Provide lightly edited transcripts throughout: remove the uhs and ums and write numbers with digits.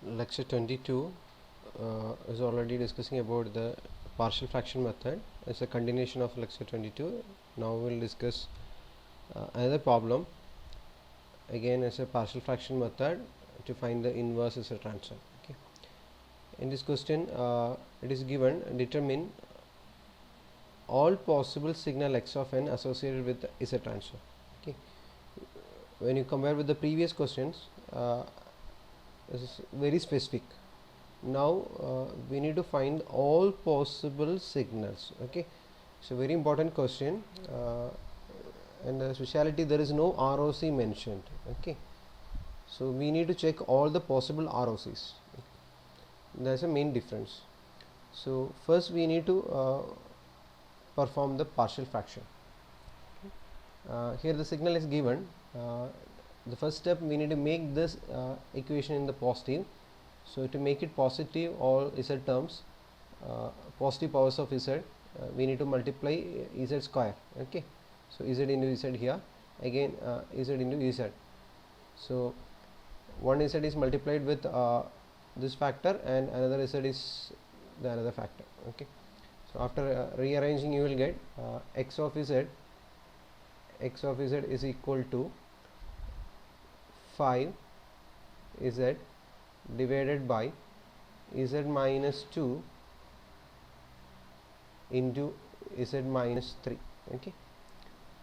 Lecture 22 is already discussing about the partial fraction method. It's a continuation of lecture 22. Now we'll discuss another problem. Again, it's a partial fraction method to find the inverse as a transfer. Okay. In this question, it is given determine all possible signal x of n associated with the z transfer. Okay. When you compare with the previous questions, this is very specific. Now we need to find all possible signals. Okay, so very important question, and the speciality, there is no ROC mentioned. Okay, so we need to check all the possible ROCs. That's a main difference. So first we need to perform the partial fraction. Here the signal is given. The first step, we need to make this equation in the positive. So to make it positive, all z terms, positive powers of z, we need to multiply z square. Okay, so z into z here, again z into z. So one z is multiplied with this factor, and another z is the another factor. Okay, so after rearranging, you will get x of z is equal to 5 z divided by z minus 2 into z minus 3. Okay,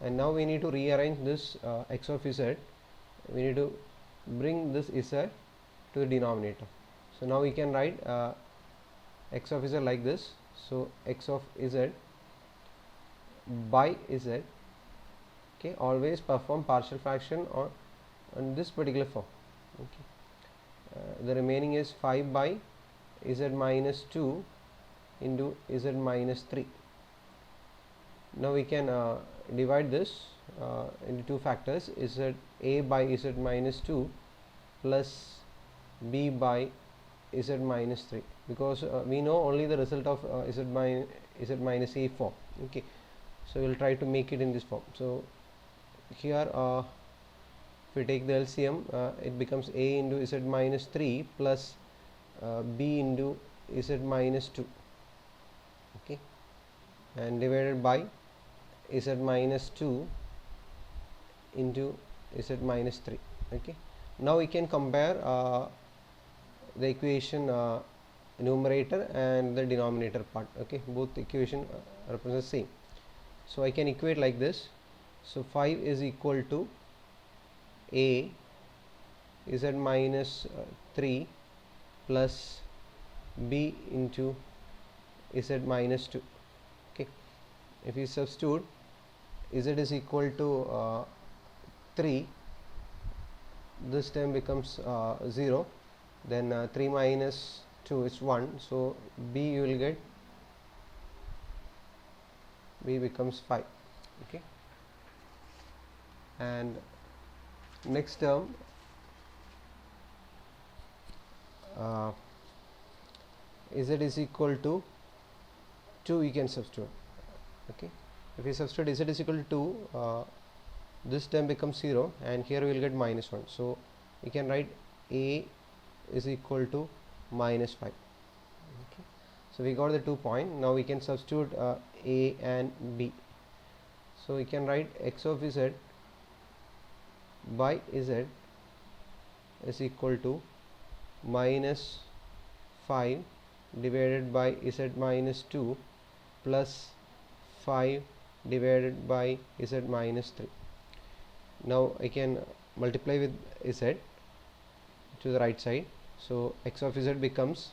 and now we need to rearrange this x of z. We need to bring this z to the denominator. So now we can write x of z like this. So x of z by z. Okay, always perform partial fraction on this particular form. Okay, the remaining is 5 by z minus 2 into z minus 3. Now we can divide this into two factors, z a by z minus 2 plus b by z minus 3, because we know only the result of z minus a form. Okay, so we will try to make it in this form. So here if we take the LCM, it becomes a into z minus 3 plus b into z minus 2. Okay, and divided by z minus 2 into z minus 3. Okay, now we can compare the equation numerator and the denominator part. Okay, both equation represent the same. So I can equate like this. So 5 is equal to a z minus 3 plus b into z minus 2. Okay, if we substitute, z is equal to 3, this term becomes 0, then 3 minus 2 is 1, so b you will get, b becomes 5. Okay, and next term, z is equal to 2, you can substitute. Okay, if you substitute z is equal to 2, this term becomes 0, and here we will get minus 1. So we can write a is equal to minus 5. Okay, so we got the 2 point. Now we can substitute a and b. So we can write x of z by z is equal to minus 5 divided by z minus 2 plus 5 divided by z minus 3. Now I can multiply with z to the right side. So x of z becomes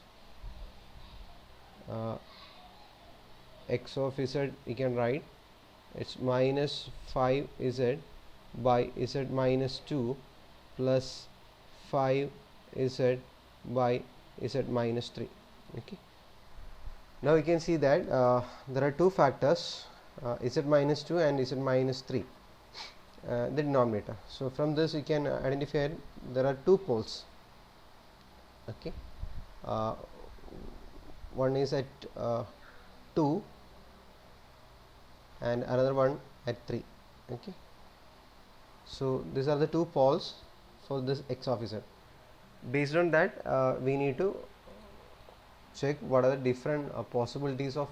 x of z, we can write it's minus 5 z by z minus 2 plus 5 z by z minus 3. Okay, now you can see that there are two factors, z minus 2 and z minus 3, the denominator. So from this you can identify there are two poles. Okay, one is at 2 and another one at 3. Okay, so these are the two poles for this x of z. Based on that, we need to check what are the different possibilities of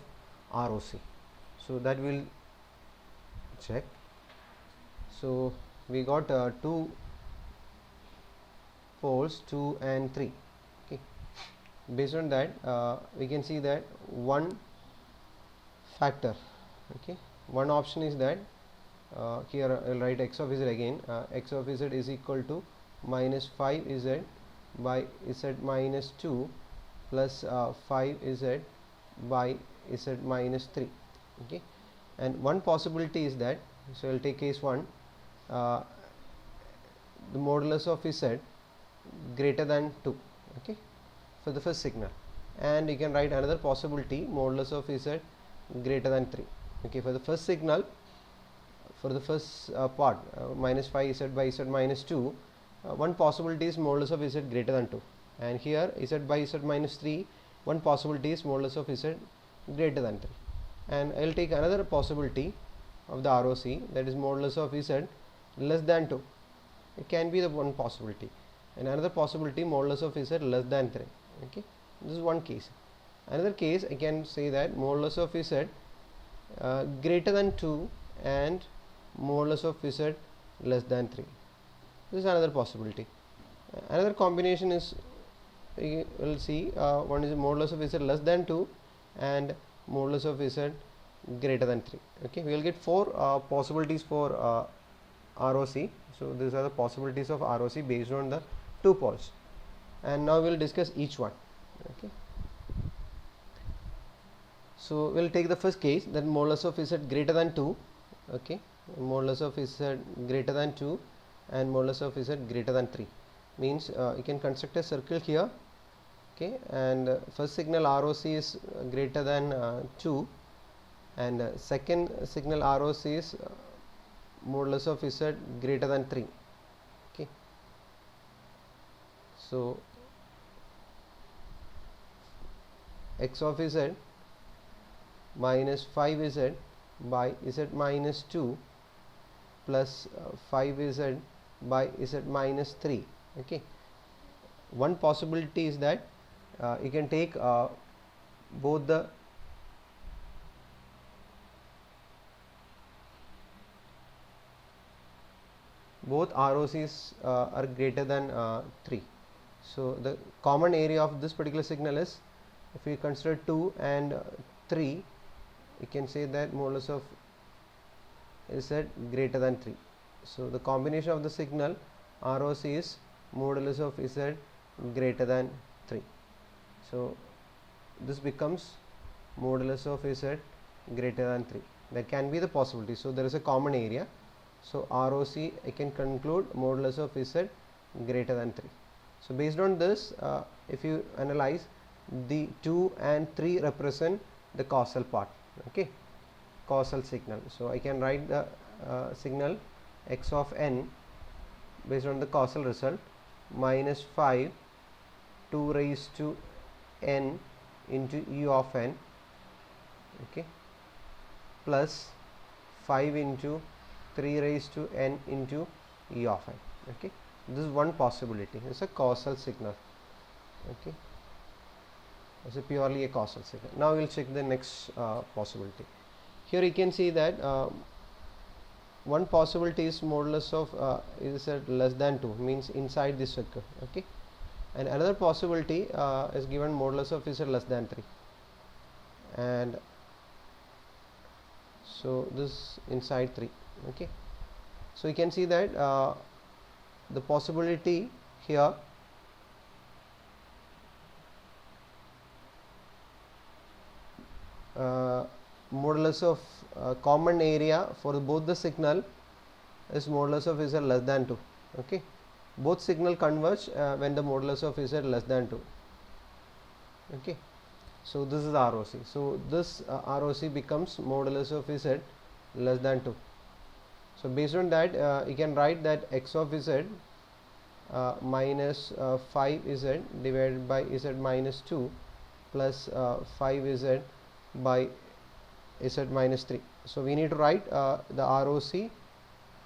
ROC. So that we'll check. So we got two poles, 2 and 3. Okay. Based on that, we can see that one factor. Okay. One option is that here I'll write x of z again. X of z is equal to minus 5z by z minus 2 plus 5z by z minus 3. Okay. And one possibility is that, so I'll take case 1, the modulus of z greater than 2, okay, for the first signal, and you can write another possibility, modulus of z greater than 3. Okay, for the first signal, for the first part, minus 5z by z minus 2, one possibility is modulus of z greater than 2, and here z by z minus 3, one possibility is modulus of z greater than 3. And I will take another possibility of the ROC, that is modulus of z less than 2. It can be the one possibility, and another possibility, modulus of z less than 3. Okay, this is one case. Another case, I can say that modulus of z greater than 2 and modulus of z less than 3. This is another possibility. Another combination is, we will see, one is modulus of z less than 2 and modulus of z greater than 3. Okay, we will get four possibilities for ROC. So these are the possibilities of ROC based on the two poles, and now we will discuss each one. Okay, so we will take the first case, that modulus of z greater than 2. Okay, modulus of z greater than 2 and modulus of z greater than 3 means you can construct a circle here. Okay, and first signal ROC is greater than 2, and second signal ROC is modulus of z greater than 3. Okay, so x of z minus 5z by z minus 2 plus 5z by z minus 3. Okay, one possibility is that you can take both the ROCs are greater than 3. So the common area of this particular signal is, if we consider 2 and 3, you can say that modulus of z greater than 3. So the combination of the signal ROC is modulus of z greater than 3. So this becomes modulus of z greater than 3. That can be the possibility. So there is a common area. So ROC, I can conclude modulus of z greater than 3. So based on this, if you analyze, the 2 and 3 represent the causal part. Okay, causal signal. So I can write the signal x of n based on the causal result, minus 5 2 raised to n into e of n, okay, plus 5 into 3 raised to n into e of n. Okay, this is one possibility. It's a causal signal. Okay, it's a purely a causal signal. Now we'll check the next possibility. Here you can see that one possibility is modulus of is at less than 2, means inside this circle. Okay, and another possibility is given modulus of is at less than 3, and so this inside 3. Okay, so you can see that the possibility here modulus of common area for both the signal is modulus of z less than 2. Okay, both signal converge when the modulus of z less than 2. Okay, so this is ROC. So this ROC becomes modulus of z less than 2. So based on that, you can write that x of z minus 5z divided by z minus 2 plus 5z by z minus 3. So we need to write the ROC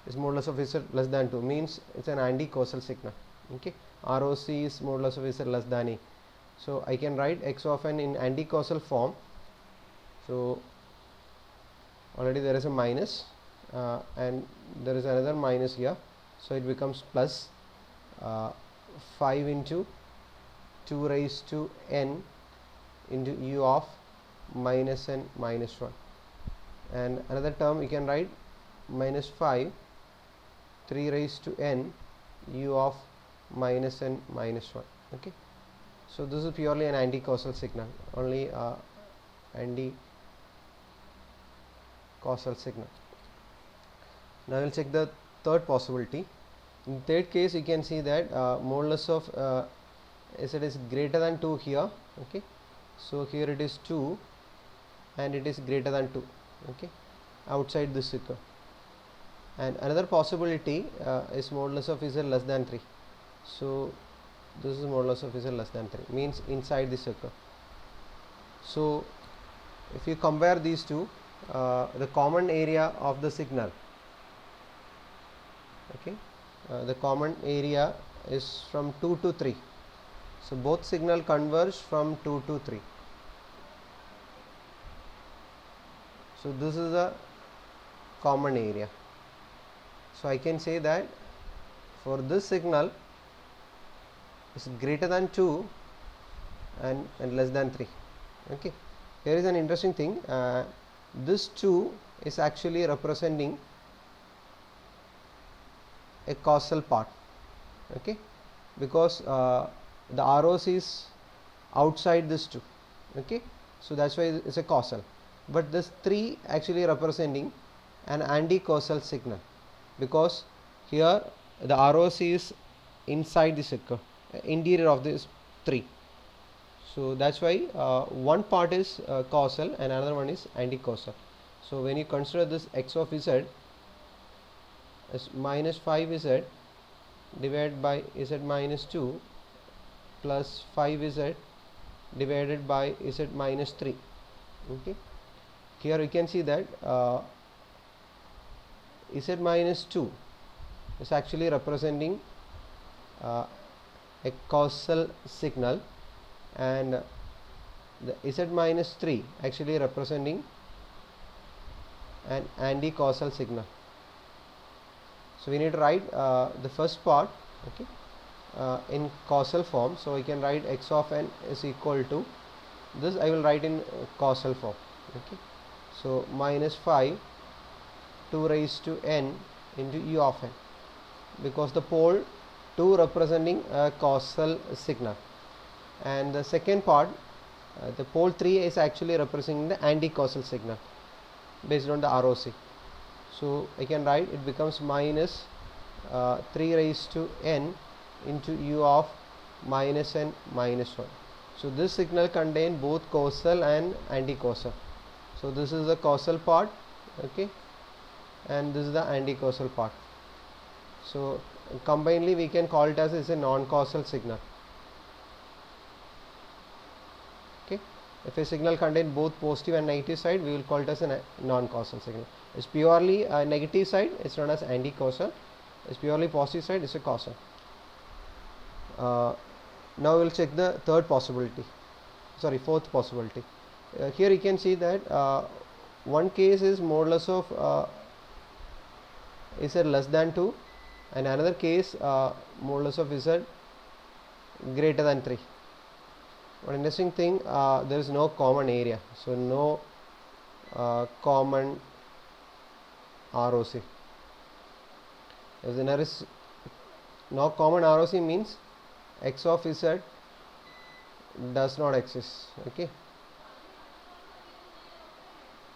is modulus of z less than 2, means it's an anti-causal signal. Okay, ROC is modulus of Z less than E. So I can write x of n in anti-causal form. So already there is a minus and there is another minus here, so it becomes plus 5 into 2 raised to n into u of minus n minus 1, and another term you can write minus 5 3 raised to n u of minus n minus 1. Okay, so this is purely an anti-causal signal, only anti-causal signal. Now we will check the third possibility. In the third case, you can see that modulus of Z is greater than 2 here. Okay, so here it is 2 and it is greater than 2. Okay, outside this circle. And another possibility is modulus of Z less than 3. So this is modulus of Z less than 3, means inside the circle. So if you compare these two, the common area of the signal, okay, the common area is from 2 to 3. So both signal converge from 2 to 3. So this is the common area. So I can say that for this signal is greater than 2 and less than 3. Okay, here is an interesting thing. This 2 is actually representing a causal part. Okay, because the ROC is outside this 2. Okay, so that's why it's a causal. But this 3 actually representing an anti-causal signal, because here the ROC is inside the circle, interior of this 3. So that's why one part is causal and another one is anti-causal. So when you consider this x of Z as minus 5Z divided by Z minus 2 plus 5Z divided by Z minus 3. Okay, here you can see that Z minus 2 is actually representing a causal signal, and the Z minus 3 actually representing an anti-causal signal. So we need to write the first part, okay, in causal form. So we can write x of n is equal to this. I will write in causal form. Okay, so minus 5 2 raised to n into u of n, because the pole 2 representing a causal signal, and the second part, the pole 3 is actually representing the anti-causal signal based on the ROC. So I can write it becomes minus 3 raised to n into u of minus n minus 1. So this signal contains both causal and anti-causal. So this is the causal part, okay, and this is the anti-causal part. So combinedly we can call it as a non-causal signal. Okay, if a signal contains both positive and negative side, we will call it as a non-causal signal. It's purely a negative side, it's known as anti-causal. It's purely positive side, it's a causal. Now we will check the fourth possibility. Here you can see that one case is modulus of Z less than 2, and another case modulus of Z greater than 3. One interesting thing, there is no common area, so no common ROC. If there is no common ROC, means x of Z does not exist. Okay,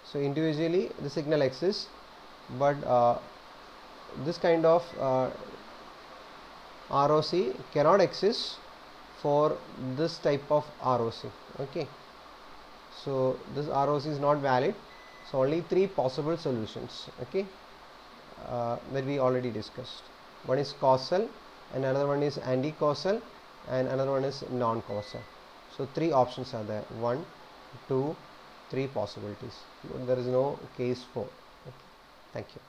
so individually the signal exists, but this kind of ROC cannot exist for this type of ROC. Okay, so this ROC is not valid. So only 3 possible solutions, okay, that we already discussed. One is causal, and another one is anti-causal, and another one is non-causal. So 3 options are there, 1, 2, 3 possibilities. There is no case 4. Okay. Thank you.